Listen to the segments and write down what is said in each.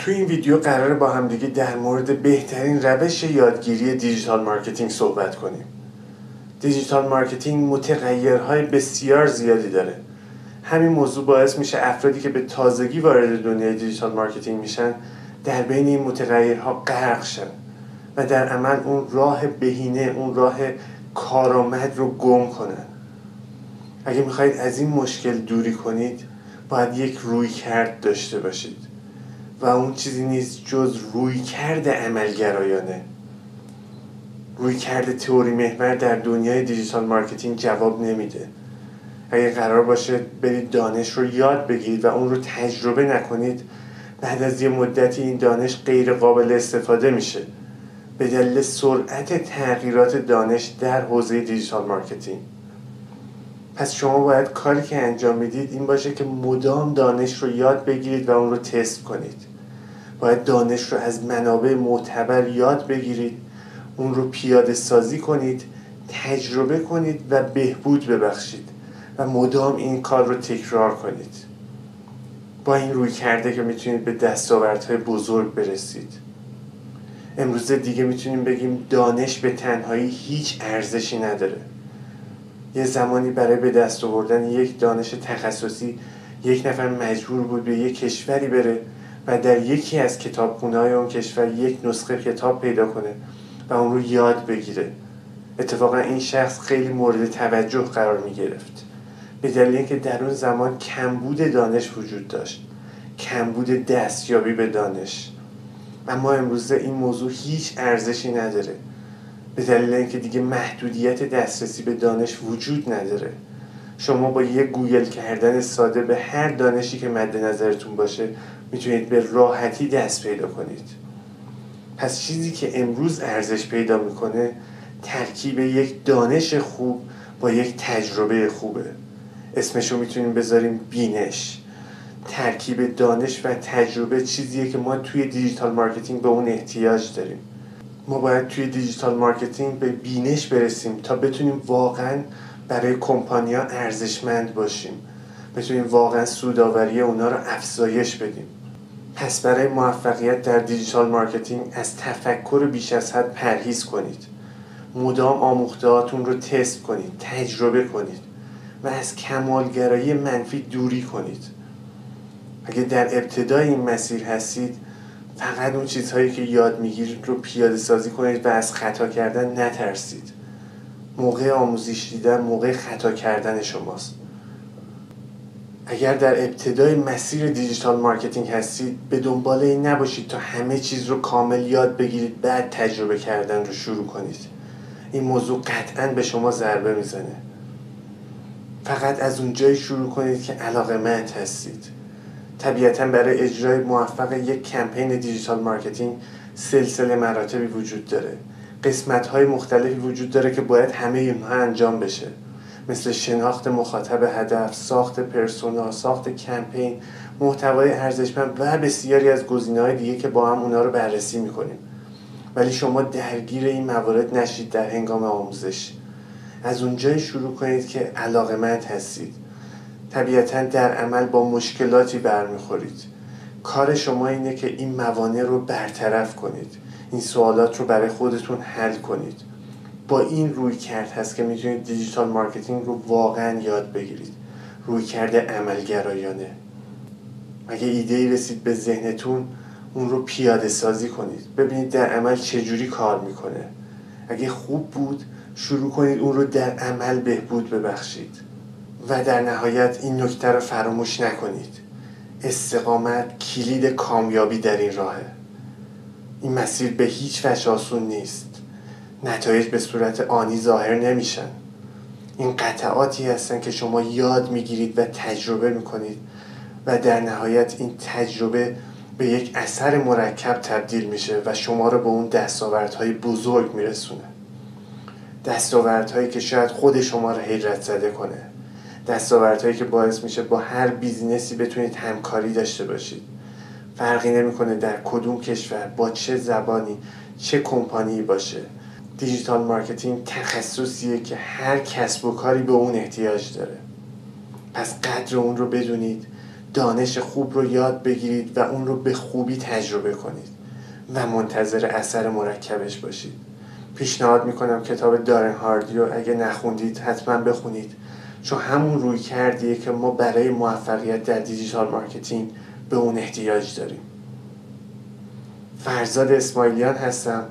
تو این ویدیو قراره با هم دیگه در مورد بهترین روش یادگیری دیجیتال مارکتینگ صحبت کنیم. دیجیتال مارکتینگ متغیرهای بسیار زیادی داره. همین موضوع باعث میشه افرادی که به تازگی وارد دنیای دیجیتال مارکتینگ میشن در بین این متغیرها غرق شن و در عمل اون راه بهینه، اون راه کارآمد رو گم کنن. اگه میخواید از این مشکل دوری کنید باید یک رویکرد داشته باشید و اون چیزی نیست جز رویکرد عملگرایانه. رویکرد تئوری محور در دنیای دیجیتال مارکتینگ جواب نمیده. اگه قرار باشه برید دانش رو یاد بگیرید و اون رو تجربه نکنید، بعد از یه مدتی این دانش غیر قابل استفاده میشه به دلیل سرعت تغییرات دانش در حوزه دیجیتال مارکتینگ. پس شما باید کاری که انجام میدید این باشه که مدام دانش رو یاد بگیرید و اون رو تست کنید. باید دانش رو از منابع معتبر یاد بگیرید، اون رو پیاده سازی کنید، تجربه کنید و بهبود ببخشید و مدام این کار رو تکرار کنید. با این روی کرده که میتونید به دستاوردهای بزرگ برسید. امروز دیگه میتونیم بگیم دانش به تنهایی هیچ ارزشی نداره. یه زمانی برای به دست آوردن یک دانش تخصصی یک نفر مجبور بود به یک کشوری بره و در یکی از کتابخونه‌های اون کشور یک نسخه کتاب پیدا کنه و اون رو یاد بگیره. اتفاقا این شخص خیلی مورد توجه قرار می گرفت به دلیل اینکه در اون زمان کمبود دانش وجود داشت، کمبود دستیابی به دانش. اما امروزه این موضوع هیچ ارزشی نداره به دلیل اینکه دیگه محدودیت دسترسی به دانش وجود نداره. شما با یک گوگل کردن ساده به هر دانشی که مد نظرتون باشه میتونید به راحتی دست پیدا کنید. پس چیزی که امروز ارزش پیدا میکنه ترکیب یک دانش خوب با یک تجربه خوبه. اسمشو میتونیم بذاریم بینش. ترکیب دانش و تجربه چیزیه که ما توی دیجیتال مارکتینگ به اون احتیاج داریم. ما باید توی دیجیتال مارکتینگ به بینش برسیم تا بتونیم واقعا برای کمپانی‌ها ارزشمند باشیم، بتونیم واقعا سودآوری اونا رو افزایش بدیم. پس برای موفقیت در دیجیتال مارکتینگ از تفکر بیش از حد پرهیز کنید. مدام آموخته‌هاتون رو تست کنید، تجربه کنید و از کمالگرایی منفی دوری کنید. اگه در ابتدای این مسیر هستید فقط اون چیزهایی که یاد میگیرید رو پیاده سازی کنید و از خطا کردن نترسید. موقع آموزش دیدن موقع خطا کردن شماست. اگر در ابتدای مسیر دیجیتال مارکتینگ هستید به دنبال این نباشید تا همه چیز رو کامل یاد بگیرید بعد تجربه کردن رو شروع کنید. این موضوع قطعاً به شما ضربه میزنه. فقط از اونجایی شروع کنید که علاقه‌مند هستید. طبیعتاً برای اجرای موفق یک کمپین دیجیتال مارکتینگ سلسله مراتبی وجود داره. قسمت‌های مختلفی وجود داره که باید همه اینها انجام بشه، مثل شناخت مخاطب هدف، ساخت پرسونا، ساخت کمپین، محتوای ارزشمند و بسیاری از گزینه‌های دیگه که با هم اونا رو بررسی می‌کنیم. ولی شما درگیر این موارد نشید در هنگام آموزش. از اونجایی شروع کنید که علاقه‌مند هستید. طبیعتاً در عمل با مشکلاتی برمیخورید. کار شما اینه که این موانع رو برطرف کنید. این سوالات رو برای خودتون حل کنید. با این رویکرد هست که میتونید دیجیتال مارکتینگ رو واقعاً یاد بگیرید. رویکرد عملگرایانه. اگه ایده‌ای رسید به ذهنتون اون رو پیاده سازی کنید. ببینید در عمل چجوری کار میکنه. اگه خوب بود شروع کنید اون رو در عمل بهبود ببخشید. و در نهایت این نکته رو فراموش نکنید. استقامت کلید کامیابی در این راهه. این مسیر به هیچ وجه آسون نیست. نتایج به صورت آنی ظاهر نمیشن. این قطعاتی هستن که شما یاد میگیرید و تجربه میکنید و در نهایت این تجربه به یک اثر مرکب تبدیل میشه و شما رو به اون دستاوردهای بزرگ میرسونه. دستاوردهایی که شاید خود شما رو حیرت زده کنه. دستاوردهایی که باعث میشه با هر بیزنسی بتونید همکاری داشته باشید. فرقی نمیکنه در کدوم کشور، با چه زبانی، چه کمپانی باشه. دیجیتال مارکتینگ تخصصیه که هر کسب و کاری به اون احتیاج داره. پس قدر اون رو بدونید، دانش خوب رو یاد بگیرید و اون رو به خوبی تجربه کنید و منتظر اثر مرکبش باشید. پیشنهاد میکنم کتاب دارن هاردی رو اگه نخوندید حتما بخونید، چون همون روی کردیه که ما برای موفقیت در دیجیتال مارکتینگ به اون احتیاج داریم. فرزاد اسماعیلیان هستم.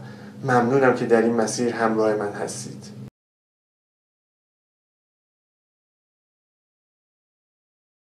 ممنونم که در این مسیر همراه من هستید.